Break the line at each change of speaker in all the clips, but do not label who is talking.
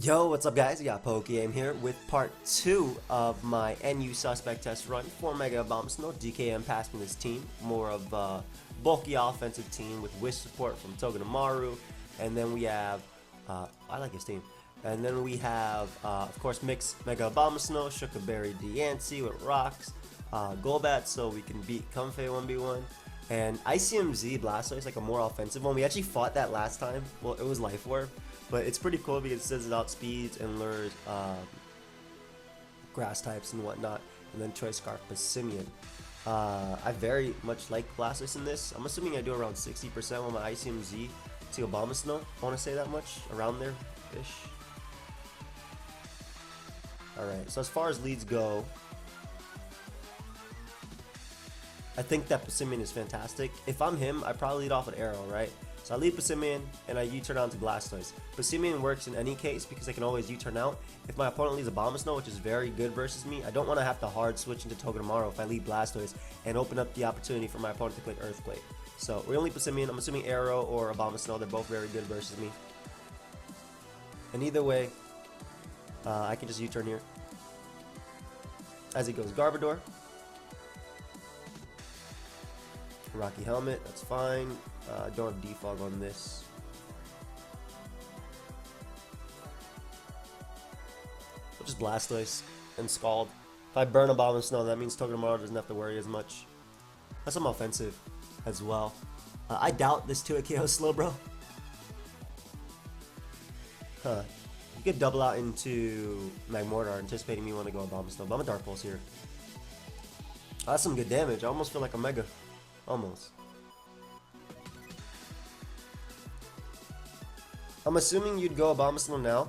Yo, what's up guys? We got PokeaimMD here with part 2 of my NU suspect test run for Mega Abomasnow. DKM passed me this team, more of a bulky offensive team with wish support from Togedemaru, and then we have, I like his team, and then we have, of course, mixed Mega Abomasnow, Shukaberry Diancie with rocks, Golbat so we can beat Comfey 1v1, and Icium Z Blastoise, like a more offensive one. We actually fought that last time, well it was Life Orb. But it's pretty cool because it says it outspeeds and lures grass types and whatnot. And then Choice Scarf Passimian. I very much like Blastoise in this. I'm assuming I do around 60% with my Icium Z to Abomasnow. I want to say that much. Around there-ish. Alright, so as far as leads go, I think that Passimian is fantastic. If I'm him, I probably lead off with Arrow, right? So I lead Passimian and I U-turn out to Blastoise. Passimian works in any case because I can always U-turn out. If my opponent leads Abomasnow, which is very good versus me, I don't want to have to hard switch into Togedemaru if I lead Blastoise and open up the opportunity for my opponent to click Earthquake. So we're only Passimian. I'm assuming Arrow or Abomasnow, they're both very good versus me. And either way, I can just U-turn here. As he goes Garbodor. Rocky Helmet, that's fine. Don't have defog on this. We'll just Blastoise and Scald. If I burn Abomasnow, that means Togedemaru doesn't have to worry as much. That's some offensive as well. I doubt this 2 KO slow, bro. Huh. You could double out into Magmortar, anticipating me want to go Abomasnow, but I'm a Dark Pulse here. That's some good damage. I almost feel like a Mega. Almost. I'm assuming you'd go Abomasnow now.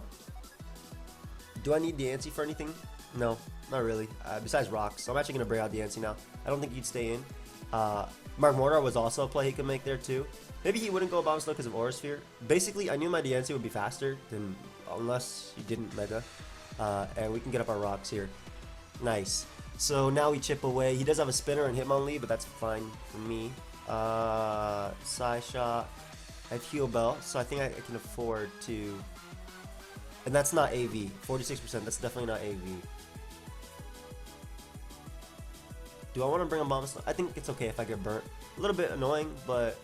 Do I need Diancie for anything? No, not really. Besides rocks. So I'm actually going to bring out Diancie now. I don't think you'd stay in. Magmortar was also a play he could make there too. Maybe he wouldn't go Abomasnow because of Aura Sphere. Basically, I knew my Diancie would be faster than unless you didn't Mega. And we can get up our rocks here. Nice. So now we chip away. He does have a spinner and Hitmonlee, but that's fine for me. Psyshock. I have Heal Bell, so I think I can afford to. And that's not AV. 46%. That's definitely not AV. Do I want to bring a Abomasnow? I think it's okay if I get burnt. A little bit annoying, but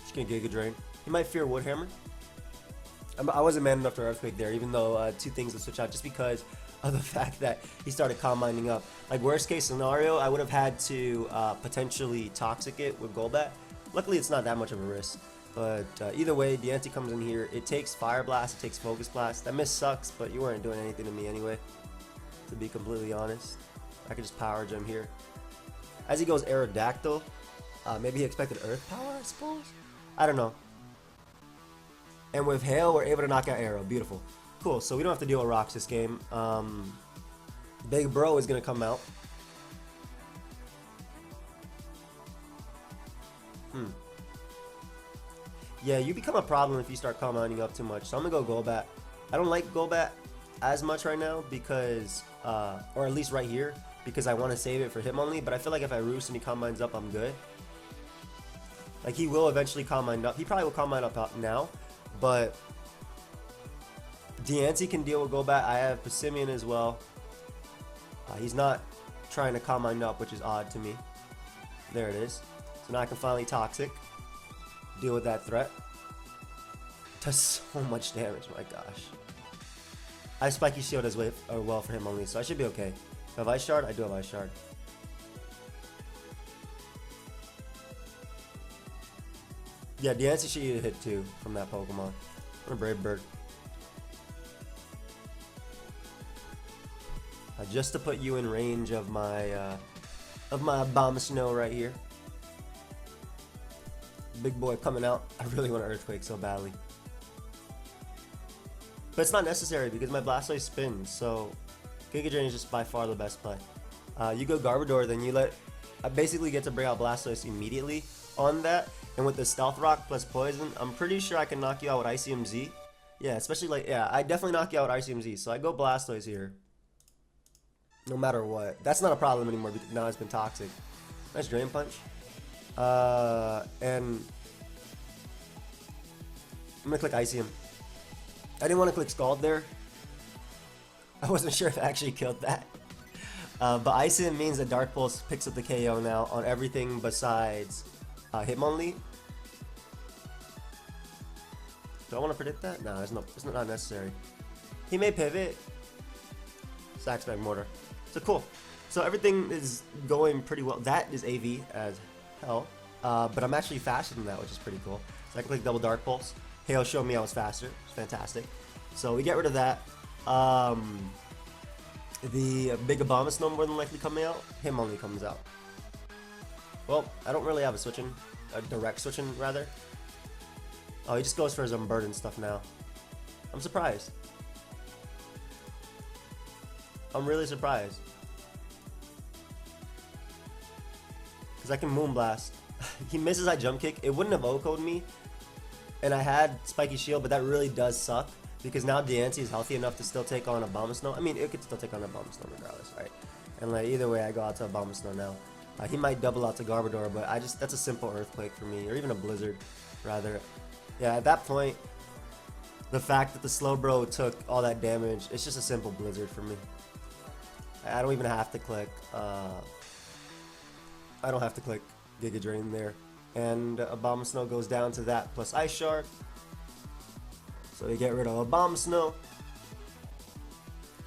just gonna Giga Drain. He might fear Wood Hammer. I wasn't man enough to Earthquake there, even though 2 things would switch out just because of the fact that he started Calm Minding up. Like, worst case scenario, I would have had to potentially Toxic it with Golbat. Luckily, it's not that much of a risk. But either way, Diancie comes in here. It takes Fire Blast, it takes Focus Blast. That miss sucks, but you weren't doing anything to me anyway, to be completely honest. I could just Power Gem here. As he goes Aerodactyl, maybe he expected Earth Power, I suppose? I don't know. And with Hail, we're able to knock out Arrow. Beautiful. Cool, so we don't have to deal with rocks this game. Big Bro is going to come out. Yeah, you become a problem if you start Calm Minding up too much. So I'm going to go Golbat. I don't like Golbat as much right now because, or at least right here, because I want to save it for Hitmonlee. But I feel like if I Roost and he Calm Minds up, I'm good. Like, he will eventually Calm Mind up. He probably will Calm Mind up now. But Diancie can deal with Golbat. I have Passimian as well. He's not trying to Calm Mind up, which is odd to me. There it is. So now I can finally Toxic. Deal with that threat. Does so much damage, my gosh. I have Spiky Shield as well for him only, so I should be okay. If I have Ice Shard, I do have Ice Shard. Yeah, Diancie should eat a hit too from that Pokemon. I'm a Brave Bird. Just to put you in range of my Abomasnow right here. Big boy coming out. I really want to Earthquake so badly. But it's not necessary because my Blastoise spins, so Giga Drain is just by far the best play. You go Garbodor, then you I basically get to bring out Blastoise immediately on that. And with the Stealth Rock plus Poison, I'm pretty sure I can knock you out with Icium Z. Yeah, especially like, yeah, I definitely knock you out with Icium Z. So I go Blastoise here. No matter what. That's not a problem anymore because now it's been Toxic. Nice Drain Punch. And I'm gonna click Icium. I didn't want to click Scald there. I wasn't sure if I actually killed that. But Icium means that Dark Pulse picks up the KO now on everything besides Hitmonlee. Do I want to predict that? No, it's not necessary. He may pivot. Sax Magmortar. So cool. So everything is going pretty well. That is AV as hell. But I'm actually faster than that, which is pretty cool. So I can click double Dark Pulse. Hail showed me I was faster. It's fantastic. So we get rid of that. The big Abomasnow more than likely coming out. Hitmonlee comes out. Well, I don't really have a direct switching rather. Oh, he just goes for his unburdened stuff now. I'm surprised. I'm really surprised. Because I can Moonblast. He misses that jump kick. It wouldn't have O-code me. And I had Spiky Shield, but that really does suck. Because now Diancie is healthy enough to still take on Abomasnow. I mean, it could still take on Abomasnow regardless, right? And like either way, I go out to Abomasnow now. He might double out to Garbodor, but that's a simple Earthquake for me. Or even a Blizzard, rather. Yeah, at that point, the fact that the Slowbro took all that damage, it's just a simple Blizzard for me. I don't even have to click, I don't have to click Giga Drain there. And Abomasnow goes down to that plus Ice Shard. So we get rid of Abomasnow.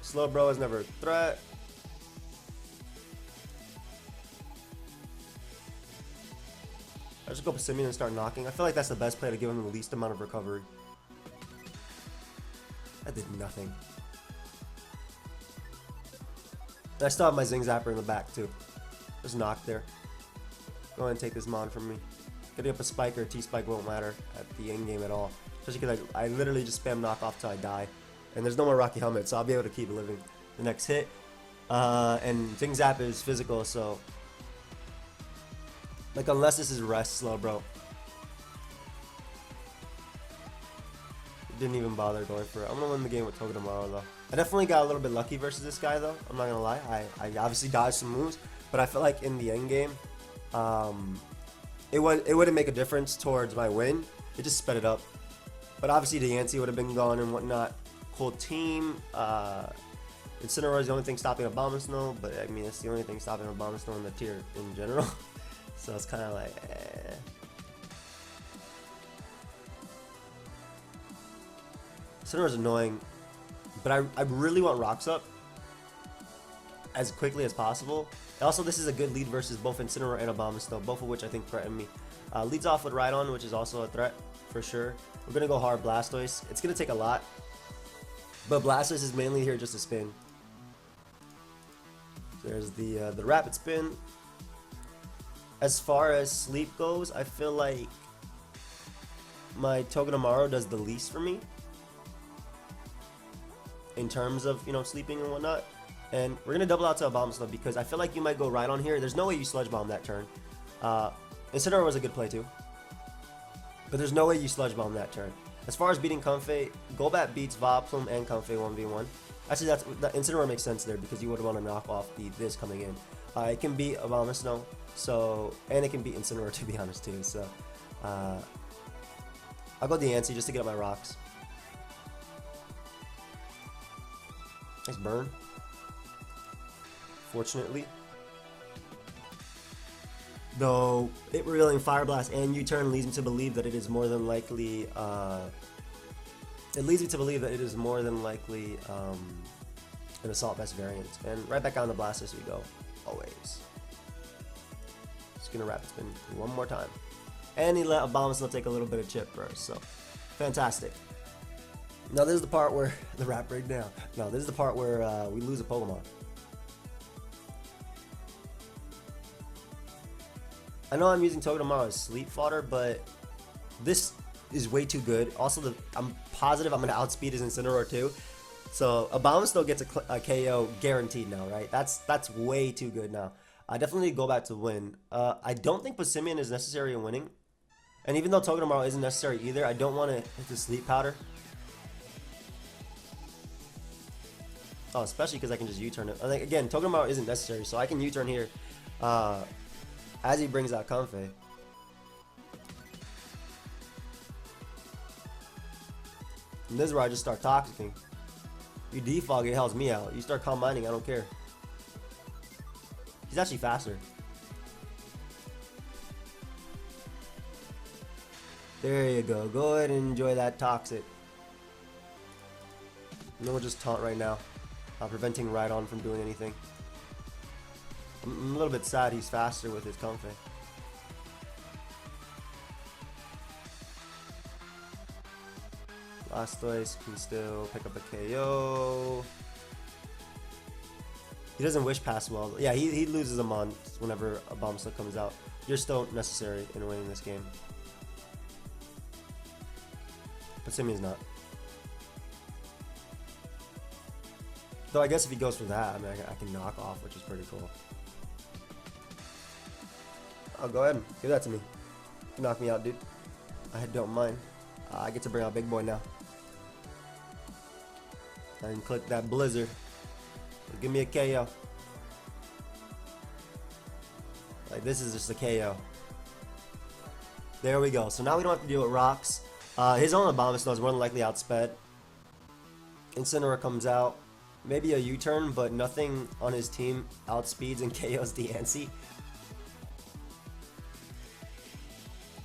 Slowbro is never a threat. I just go Passimian and start knocking. I feel like that's the best play to give him the least amount of recovery. That did nothing. I still have my Zing Zapper in the back too. Just knock there. Go ahead and take this Mon from me. Getting up a Spike or a T-Spike won't matter at the end game at all. Especially because I literally just spam knock off till I die. And there's no more Rocky Helmet, so I'll be able to keep living the next hit. And Zing Zap is physical, so... Like, unless this is rest slow, bro. Didn't even bother going for it. I'm gonna win the game with Togedemaru, though. I definitely got a little bit lucky versus this guy, though. I'm not gonna lie. I obviously dodged some moves, but I feel like in the end game, it wouldn't make a difference towards my win. It just sped it up. But obviously the Diancie would have been gone and whatnot. Cool team. Incineroar is the only thing stopping Abomasnow, but I mean it's the only thing stopping Abomasnow in the tier in general. So it's kind of like, Incineroar is annoying, but I really want Rocks up as quickly as possible. Also, this is a good lead versus both Incineroar and Abomasnow, both of which I think threaten me. Leads off with Rhydon, which is also a threat for sure. We're gonna go hard Blastoise. It's gonna take a lot, but Blastoise is mainly here just to spin. There's the rapid spin. As far as sleep goes, I feel like my Togedemaru does the least for me in terms of, you know, sleeping and whatnot. And we're gonna double out to Abomasnow because I feel like you might go right on here. There's no way you Sludge Bomb that turn. Incineroar was a good play too, but there's no way you Sludge Bomb that turn. As far as beating Comfey, Golbat beats Vileplume and Comfey 1v1. Actually, that Incineroar makes sense there because you would want to knock off this coming in. It can beat Abomasnow, and it can beat Incineroar to be honest too. So I'll go Diancie just to get up my rocks. Nice burn. Fortunately. Though it revealing Fire Blast and U-turn leads me to believe that it is more than likely an Assault Vest variant. And right back on the Blastoise we go. Always. Just gonna Rapid Spin one more time. And he let Abomasnow take a little bit of chip first, so fantastic. Now this is the part where the rap breakdown. No, this is the part where we lose a Pokemon. I know I'm using Togedemaru as sleep fodder, but this is way too good. Also, I'm positive I'm gonna outspeed his Incineroar too. So Abomasnow gets a KO guaranteed now, right? That's way too good now. I definitely go back to win. I don't think Passimian is necessary in winning. And even though Togedemaru isn't necessary either, I don't want to hit the Sleep Powder. Oh, especially because I can just U-turn it. Like, again, Togedemaru isn't necessary, so I can U-turn here as he brings out Comfey. And this is where I just start toxicking. You defog, it helps me out. You start calm mining, I don't care. He's actually faster. There you go. Go ahead and enjoy that toxic. And then we'll just taunt right now, preventing Rhydon from doing anything. I'm a little bit sad he's faster with his Comfey. Blastoise can still pick up a KO. He doesn't wish pass well. Yeah, he loses them on whenever a Abomasnow comes out. You're still necessary in winning this game. But Simeon's not. Though I guess if he goes for that, I mean, I can knock off, which is pretty cool. Oh, go ahead. Give that to me. You knock me out, dude. I don't mind. I get to bring out Big Boy now. And click that Blizzard. Give me a KO. Like, this is just a KO. There we go. So now we don't have to deal with rocks. His own Abomasnow is more than likely outsped. Incineroar comes out. Maybe a U-turn, but nothing on his team outspeeds and KOs the Ansi.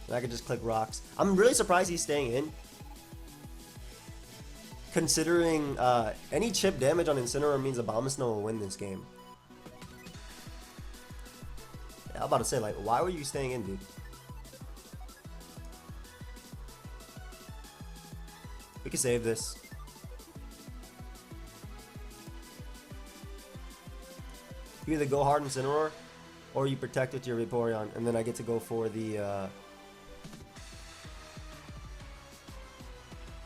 And I could just click rocks. I'm really surprised he's staying in. Considering any chip damage on Incineroar means Abomasnow will win this game. Yeah, I'm about to say, like, why were you staying in, dude? We can save this. You either go hard Incineroar, or you protect with your Vaporeon, and then I get to go for the...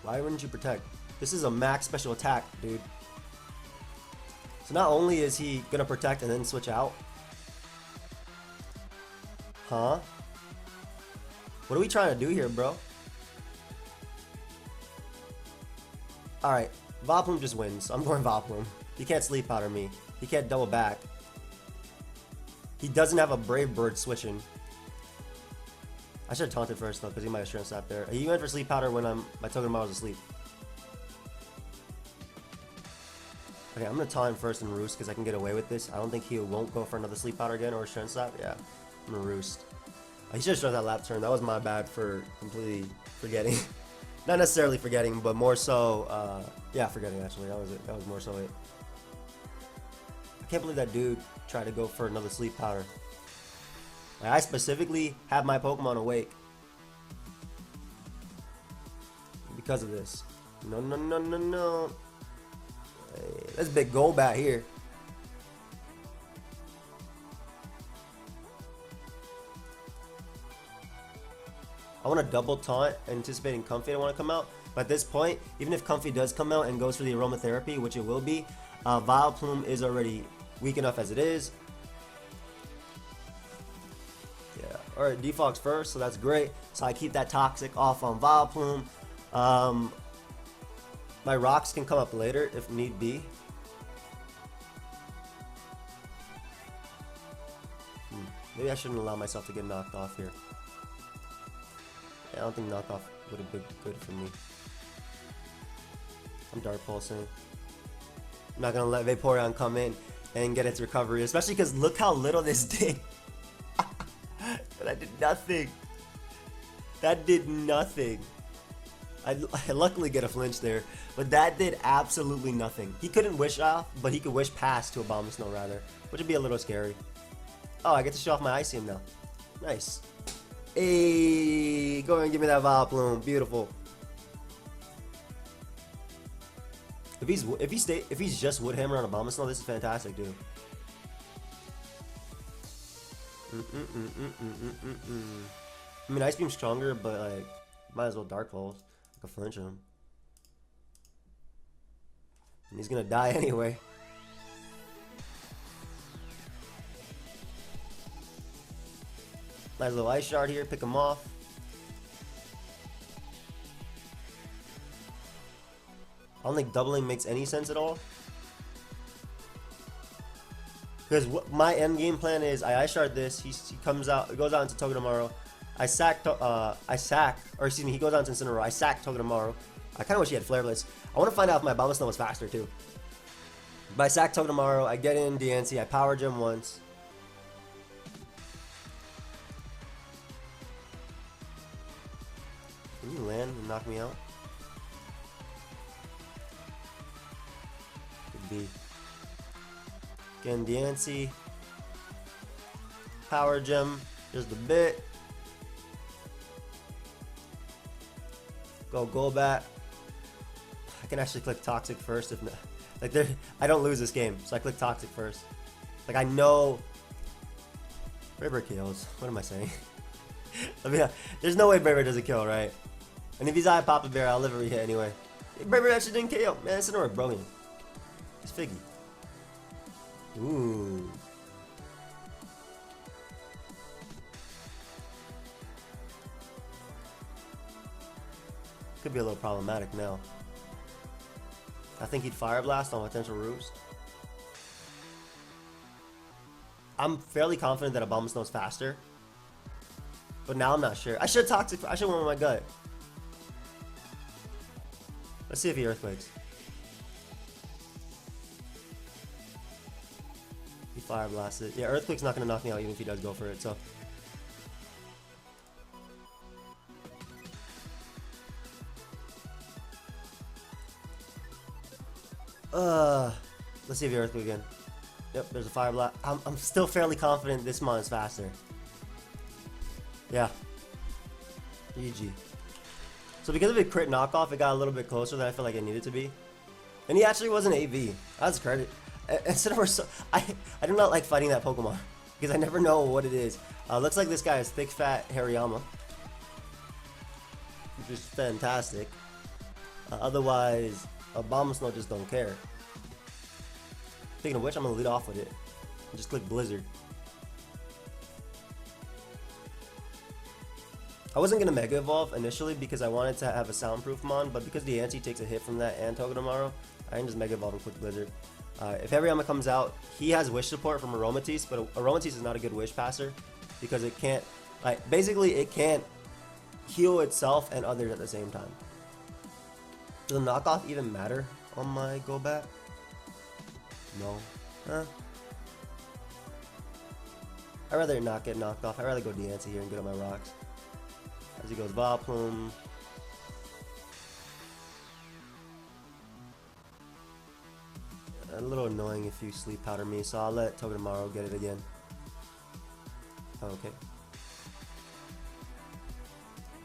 Why wouldn't you protect? This is a max special attack, dude. So not only is he gonna protect and then switch out. Huh? What are we trying to do here, bro? Alright, Vileplume just wins. I'm going Vileplume. He can't Sleep Powder me. He can't double back. He doesn't have a Brave Bird switching. I should have taunted first though, because he might have Strength Slap there. He went for Sleep Powder when my Togedemaru was asleep. Okay, I'm gonna taunt him first and Roost because I can get away with this. I don't think he won't go for another Sleep Powder again or a Strength Slap. Yeah, I'm gonna Roost. He should have shown that lap turn. That was my bad for completely forgetting. Not necessarily forgetting, but more so, yeah, forgetting actually. That was it. That was more so it. I can't believe that dude tried to go for another Sleep Powder. Like, I specifically have my Pokemon awake because of this. No, no, no, no, no. Hey, that's big Golbat here. I want to double taunt, anticipating Comfey to want to come out. But at this point, even if Comfey does come out and goes for the Aromatherapy, which it will be, Vileplume is already weak enough as it is. Yeah. Alright, Defog's first, so that's great. So I keep that Toxic off on Vileplume. My Rocks can come up later if need be. Maybe I shouldn't allow myself to get knocked off here. I don't think knockoff would have been good for me. I'm Dark Pulsing. I'm not gonna let Vaporeon come in and get its recovery, especially because look how little this did. That did nothing. That did nothing. I luckily get a flinch there, but that did absolutely nothing. He couldn't wish off, but he could wish past to Abomasnow rather, which would be a little scary. Oh, I get to show off my Icium now. Nice. Hey, go ahead and give me that Vileplume. Beautiful. If he's just Wood Hammer on Abomasnow, this is fantastic, dude. I mean, Ice Beam's stronger, but like, might as well Dark Pulse. I could flinch him, and he's gonna die anyway. Nice little Ice Shard here, pick him off. I don't think doubling makes any sense at all. Because what my end game plan is, I Ice Shard this, he comes out, it goes out into Togedemaru. He goes out into Incineroar, I sack Togedemaru. I kind of wish he had Flare Blitz. I want to find out if my Abomasnow was faster too. But I sack Togedemaru, I get in DNC, I Power Gem once. Can you land and knock me out? Could be. Again, DNC. Power Gem. Here's the bit. Go Golbat. I can actually click Toxic first if not. Like I don't lose this game, so I click Toxic first. Like I know. Braver kills. What am I saying? I mean, there's no way Braver doesn't kill, right? And if he's out of Papa Bear, I'll live every hit anyway. Braver actually didn't KO. Man, it's not brilliant. It's Figgy. Ooh. Could be a little problematic now. I think he'd Fire Blast on potential Roost. I'm fairly confident that Abomasnow's faster. But now I'm not sure. I should Toxic. I should went with my gut. Let's see if he Earthquakes. He Fire Blasted. Yeah, Earthquake's not going to knock me out even if he does go for it, so. Let's see if he Earthquake again. Yep, there's a Fire Blast. I'm still fairly confident this mon is faster. Yeah. GG. So because of a crit knockoff, it got a little bit closer than I feel like it needed to be. And he actually wasn't AV. That's credit. Instead of I do not like fighting that Pokemon because I never know what it is. Looks like this guy is Thick Fat Hariyama, which is fantastic. Otherwise, Abomasnow just don't care. Speaking of which, I'm gonna lead off with it. Just click Blizzard. I wasn't gonna Mega Evolve initially because I wanted to have a soundproof mon, but because the anti takes a hit from that and Togedemaru, I can just Mega Evolve and click Blizzard. If Hariyama comes out, he has Wish support from Aromatisse, but Aromatisse is not a good Wish passer because it can't, like, basically it can't heal itself and others at the same time. Does the knockoff even matter on my Golbat? No. Huh? I'd rather not get knocked off. I'd rather go DNC here and get on my rocks. As he goes Vileplume. A little annoying if you Sleep Powder me, so I'll let Togedemaru get it again. Okay.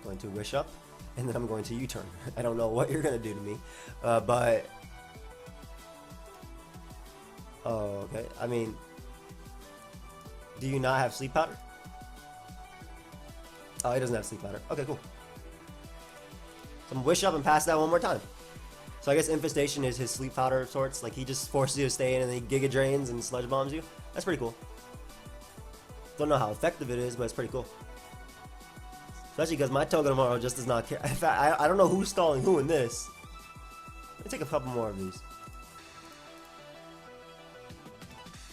Going to Wish Up, and then I'm going to U-turn. I don't know what you're going to do to me, but... Oh, okay. I mean... Do you not have Sleep Powder? Oh, he doesn't have Sleep Powder. Okay, cool. So I'm Wish Up and pass that one more time. So I guess Infestation is his Sleep Powder of sorts. Like, he just forces you to stay in and then he Giga Drains and Sludge Bombs you. That's pretty cool. Don't know how effective it is, but it's pretty cool. Especially because my Togedemaru just does not care. In fact, I don't know who's stalling who in this. Let me take a couple more of these.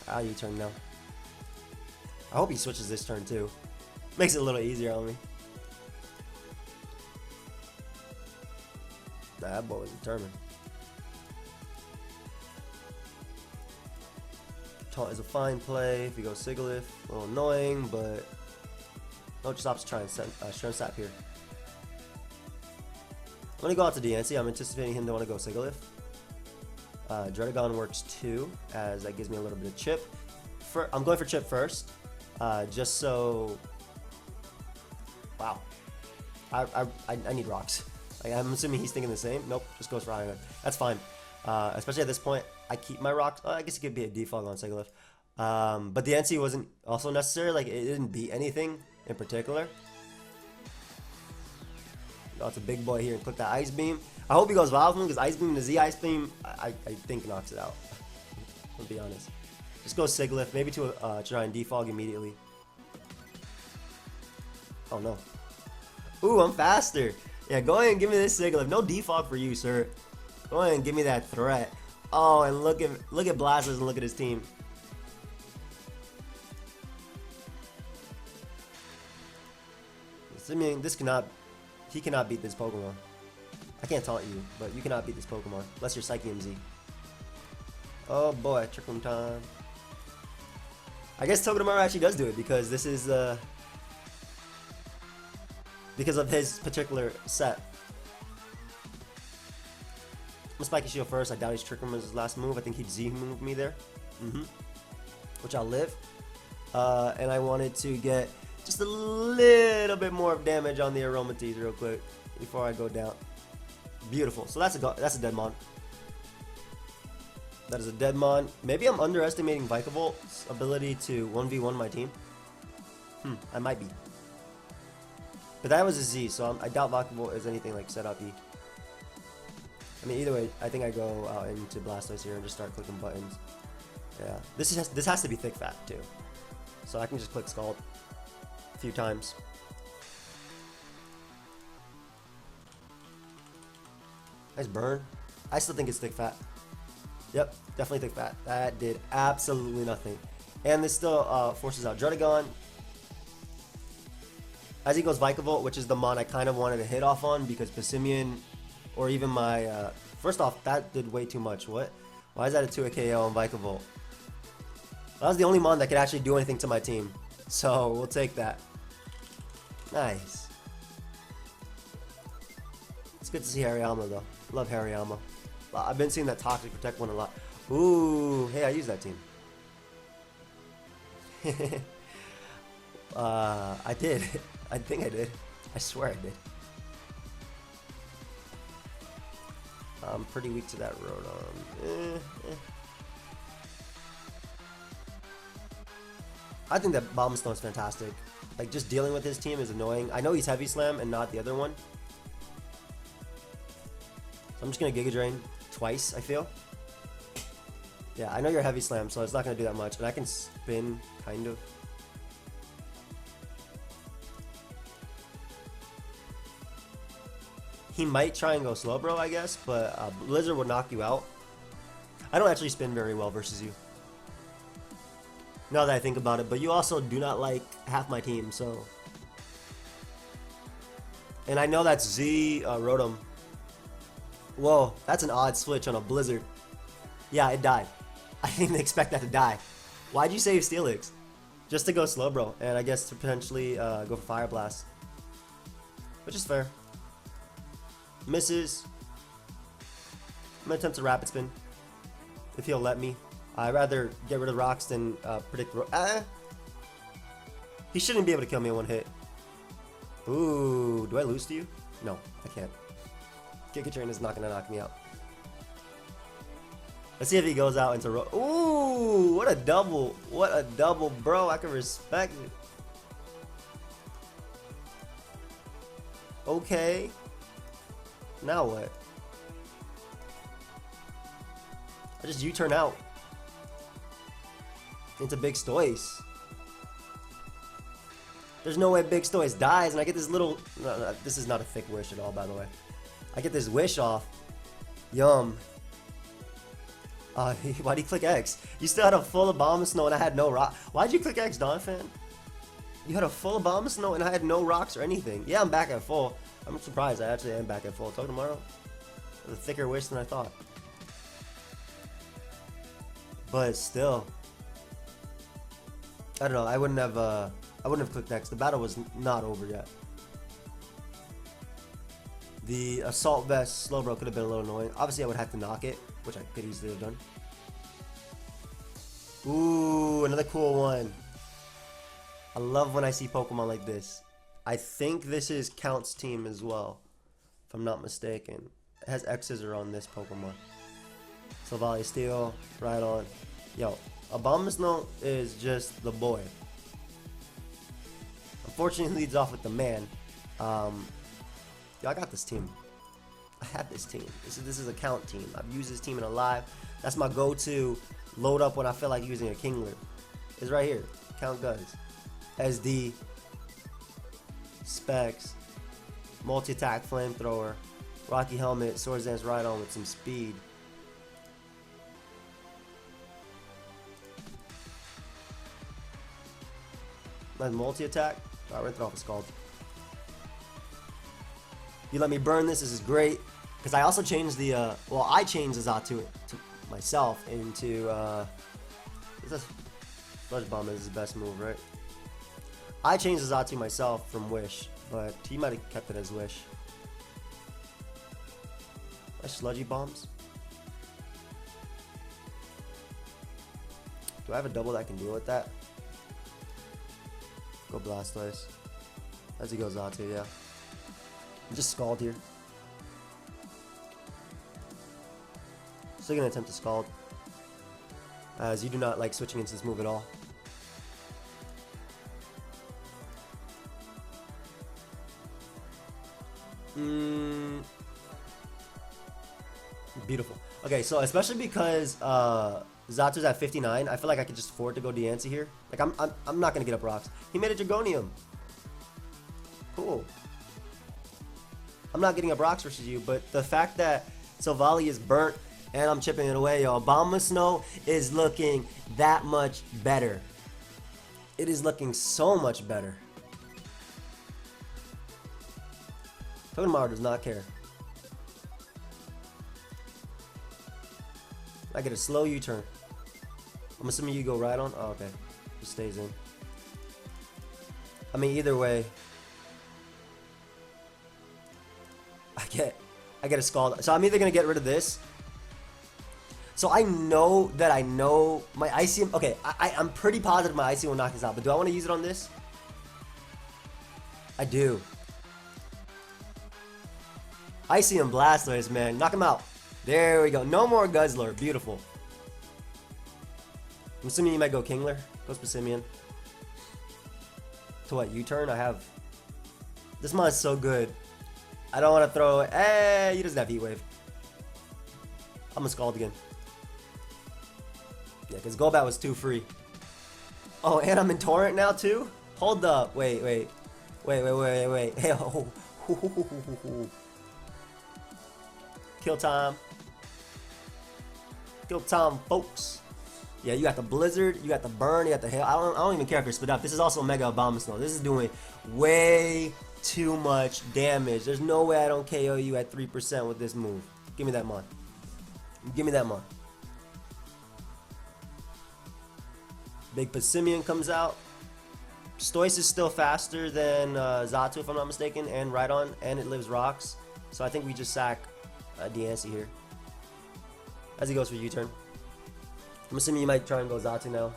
I'll U-turn now. I hope he switches this turn too. Makes it a little easier on me. Nah, that boy was determined. Taunt is a fine play. If you go Sigilyph, a little annoying, but no, just opts try and Strength Sap here. I'm gonna go out to DNC. I'm anticipating him to want to go Sigilyph. Dredagon works too, as that gives me a little bit of chip. I'm going for chip first, just so. Wow, I need rocks. Like, I'm assuming he's thinking the same. Nope, just goes for Iron. That's fine. Especially at this point, I keep my rocks. I guess it could be a default on Sigilyph. But the NC wasn't also necessary. Like, it didn't beat anything in particular. Oh, it's a big boy here and click that Ice Beam. I hope he goes Vileplume because Ice Beam and the Z Ice Beam, I think knocks it out. I'll be honest. Just go Sigilyph, maybe to try and defog immediately. Oh no. Ooh, I'm faster. Yeah, go ahead and give me this Sigilyph. No defog for you, sir. Go ahead and give me that threat. Oh, and look at Blastoise and look at his team. I mean, he cannot beat this Pokemon. I can't taunt you, but you cannot beat this Pokemon unless you're Icium Z. Oh boy, Trick Room time. I guess Togedemaru actually does do it because this is because of his particular set. I'm gonna Spiky Shield first. I doubt he's Trick Room as his last move. I think he'd Z move me there. Which I'll live. And I wanted to get just a little bit more of damage on the Aromatisse real quick before I go down. Beautiful. So that's a Deadmon. That is a Deadmon. Maybe I'm underestimating Vikavolt ability to 1v1 my team. I might be. But that was a Z, so I doubt Vikavolt is anything like set up E. I mean, either way, I think I go out into Blastoise here and just start clicking buttons. Yeah, this has to be thick fat too, so I can just click Scald a few times. Nice burn. I still think it's thick fat. Yep, definitely thick fat. That did absolutely nothing, and this still forces out Druddigon. As he goes Vikavolt, which is the mon I kind of wanted to hit off on because Passimian, or even my first off, that did way too much. What? Why is that a 2 KO on Vikavolt? That was the only mon that could actually do anything to my team. So, we'll take that. Nice. It's good to see Hariyama, though. Love Hariyama. I've been seeing that Toxic Protect one a lot. Ooh, hey, I use that team. I did. I think I did. I swear I did. I'm pretty weak to that Rotom. I think that Abomasnow is fantastic. Like, just dealing with his team is annoying. I know he's Heavy Slam and not the other one. So I'm just going to Giga Drain twice, I feel. Yeah, I know you're Heavy Slam, so it's not going to do that much. And I can spin, kind of. He might try and go Slowbro, I guess, but Blizzard would knock you out. I don't actually spin very well versus you, now that I think about it, but you also do not like half my team, so. And I know that's Z Rotom. Whoa, that's an odd switch on a Blizzard. Yeah, it died. I didn't expect that to die. Why'd you save Steelix? Just to go Slowbro, and I guess to potentially go for Fire Blast. Which is fair. Misses. I'm gonna attempt to Rapid Spin, if he'll let me. I'd rather get rid of rocks than predict. He shouldn't be able to kill me in one hit. Ooh, do I lose to you? No, I can't. Giga Drain is not gonna knock me out. Let's see if he goes out into Ooh, what a double! What a double, bro! I can respect it. Okay. Now what? I just U-turn out into Big Stoise. There's no way Big Stoise dies, and I get this little. No, this is not a thick wish at all, by the way. I get this wish off. Yum. Why'd you click X? You still had a full Abomasnow and I had no rock. Why'd you click X, Don fan? You had a full Abomasnow and I had no rocks or anything. Yeah, I'm back at full. I'm surprised I actually am back at full. Togedemaru with a thicker wish than I thought. But still, I don't know. I wouldn't have clicked next. The battle was not over yet. The Assault Vest Slowbro could have been a little annoying. Obviously, I would have to knock it, which I could easily have done. Ooh, another cool one. I love when I see Pokemon like this. I think this is Count's team as well, if I'm not mistaken. It has X-Scissor on this Pokemon. Sylvali Steel, right on. Yo, Abomasnow is just the boy. Unfortunately, he leads off with the man. Yo, I got this team. I have this team. This is a Count team. I've used this team in a live. That's my go-to load up when I feel like using a Kingler. It's right here. Count Guns. SD. Specs, multi-attack flamethrower, Rocky Helmet, Swords Dance Rhydon with some speed. Nice multi-attack. Alright, we're gonna throw off a Scald. You let me burn this. This is great. Because I also changed the, well, I changed the Xatu to myself into, Sludge Bomb is his best move, right? I changed the Xatu myself from Wish, but he might have kept it as Wish. My Sludgy Bombs. Do I have a double that can deal with that? Go Blastoise. As he goes Xatu, yeah. I'm just Scald here. Still gonna attempt to Scald, as you do not like switching into this move at all. Beautiful. Okay, so especially because Xatu's at 59, I feel like I could just afford to go Diancie here. Like I'm not gonna get up rocks. He made a Dragonium. Cool. I'm not getting up rocks versus you, but the fact that Silvally is burnt and I'm chipping it away, yo. Abomasnow is looking that much better. It is looking so much better. Togedemaru does not care. I get a slow U-turn. I'm assuming you go right on. Oh, okay. Just stays in. I mean, either way, I get a Scald. So I'm either gonna get rid of this. So I know that I know my Icium. Okay, I'm pretty positive my Icium will knock this out. But do I want to use it on this? I do. Icium Blastoise, man. Knock him out. There we go. No more Guzzler. Beautiful. I'm assuming you might go Kingler. Go Spasimian. To what? U-turn? I have... This mon is so good. I don't want to throw it. Eh, he doesn't have Heat Wave. I'm gonna Scald again. Yeah, because Golbat was too free. Oh, and I'm in Torrent now too? Hold up. Wait. Hey, oh. Kill time. Kill time, folks. Yeah, you got the Blizzard, you got the Burn, you got the Hail. I don't even care if you're split up. This is also Mega Abomasnow. This is doing way too much damage. There's no way I don't KO you at 3% with this move. Give me that mon. Give me that mon. Big Passimian comes out. Stoice is still faster than Xatu, if I'm not mistaken, and Rhydon, and it lives rocks. So I think we just sack Diancie here. As he goes for U-turn. I'm assuming you might try and go Xatu now.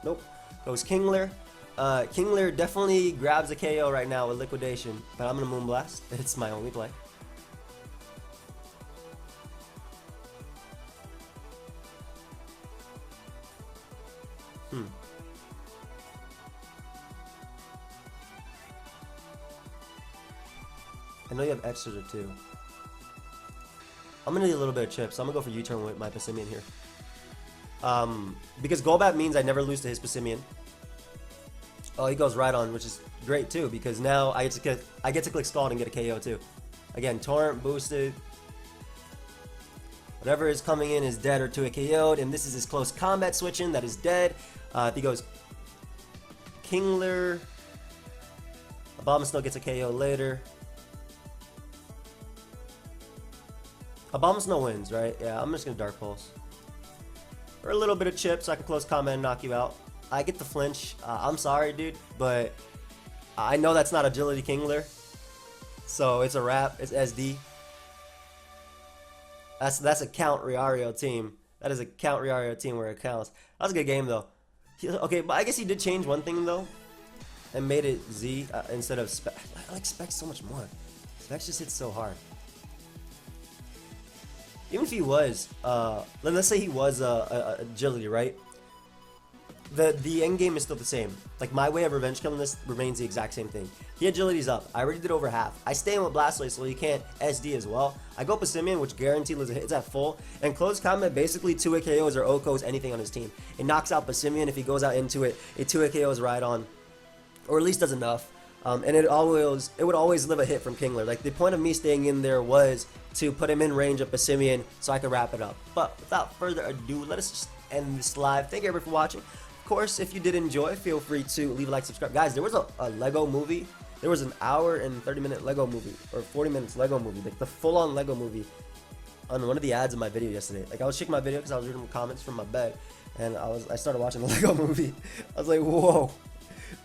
Nope. Goes Kingler. Kingler definitely grabs a KO right now with Liquidation, but I'm going to Moonblast. It's my only play. I know you have X-Scissor too. I'm gonna need a little bit of chips, so I'm gonna go for U-turn with my Passimian here. Because Golbat means I never lose to his Passimian. Oh, he goes right on, which is great too, because now I get to click Scald and get a KO too. Again, Torrent boosted. Whatever is coming in is dead or to a KO'd, and this is his close combat switching that is dead. If he goes Kingler, Abomasnow gets a KO later. Abomasnow wins, right? Yeah, I'm just gonna Dark Pulse. Or a little bit of chip so I can close combat and knock you out. I get the flinch. I'm sorry, dude, but I know that's not Agility Kingler. So it's a wrap. It's SD. That's a Count Riario team. That is a Count Riario team where it counts. That was a good game, though. Okay, but I guess he did change one thing, though. And made it Z instead of Spec. I like Spec so much more. Spec just hits so hard. Even if he was, let's say he was agility, right? The end game is still the same. Like, my way of revenge killing this remains the exact same thing. He agility's up. I already did over half. I stay in with Blastoise, so he can't SD as well. I go Passimian, which guaranteed hits at full. And close combat basically 2-hit KOs or OKOs anything on his team. It knocks out Passimian. If he goes out into it, it 2-hit KOs Rhydon, or at least does enough. And it would always live a hit from Kingler. Like, the point of me staying in there was to put him in range of Passimian so I could wrap it up. But without further ado, let us just end this live. Thank you everyone for watching. Of course, if you did enjoy, feel free to leave a like, subscribe. Guys, there was a Lego movie There was an hour and 30-minute Lego movie, or 40 minutes Lego movie, like the full-on Lego movie on one of the ads in my video yesterday. Like I was checking my video because I was reading comments from my bed, and I started watching the Lego movie. I was like, whoa,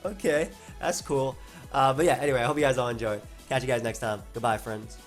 okay, that's cool. But yeah, anyway, I hope you guys all enjoyed. Catch you guys next time. Goodbye, friends.